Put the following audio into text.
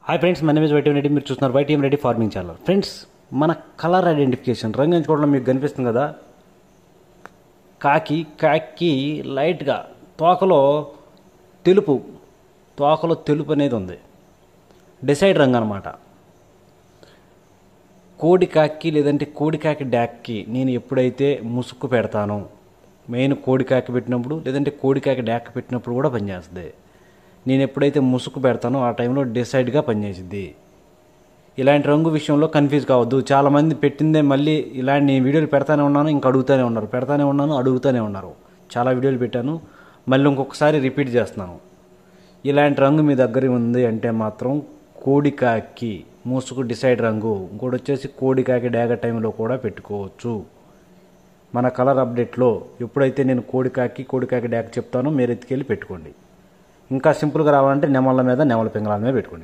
Hi friends, మన name YTM Reddy. మీరు చూస్తున్నారు YTM Reddy farming channel. Friends, మన కలర్ ఐడెంటిఫికేషన్ రంగు ఎంచుకోవడం మీకు కనిపిస్తుంది కదా. కాకి లైట్గా తోకలో తెలుపు అనేది ఉంది. డిసైడ్ రంగు అనమాట. కోడి కాకి లేదంటే కోడి కాకి డాక్కి నేను ఎప్పుడైతే ముసుగు పెడతానో, మెయిన్ కోడి కాకి పెట్టినప్పుడు లేదంటే కోడి కాకి డాక్ పెట్టినప్పుడు కూడా పనిచేస్తుంది. నేను ఎప్పుడైతే ముసుగు పెడతానో ఆ టైంలో డిసైడ్గా పనిచేసిద్ది. ఇలాంటి రంగు విషయంలో కన్ఫ్యూజ్ కావద్దు. చాలామంది పెట్టిందే మళ్ళీ ఇలాంటి నేను వీడియోలు పెడతానే ఉన్నాను, ఇంకా అడుగుతూనే ఉన్నారు, అడుగుతూనే ఉన్నారు. చాలా వీడియోలు పెట్టాను, మళ్ళీ ఇంకొకసారి రిపీట్ చేస్తున్నాను. ఇలాంటి రంగు మీ దగ్గర ఉంది అంటే మాత్రం కోడికాకి ముసుగు డిసైడ్ రంగు. ఇంకోటి వచ్చేసి కోడికాకి డాగ టైంలో కూడా పెట్టుకోవచ్చు. మన కలర్ అప్డేట్లో ఎప్పుడైతే నేను కోడికాకి డాగ చెప్తానో మీరు ఎత్తుకెళ్ళి పెట్టుకోండి. ఇంకా సింపుల్గా రావాలంటే నెమళ్ళ మీద నెమల పింగళాల మీద పెట్టుకోండి.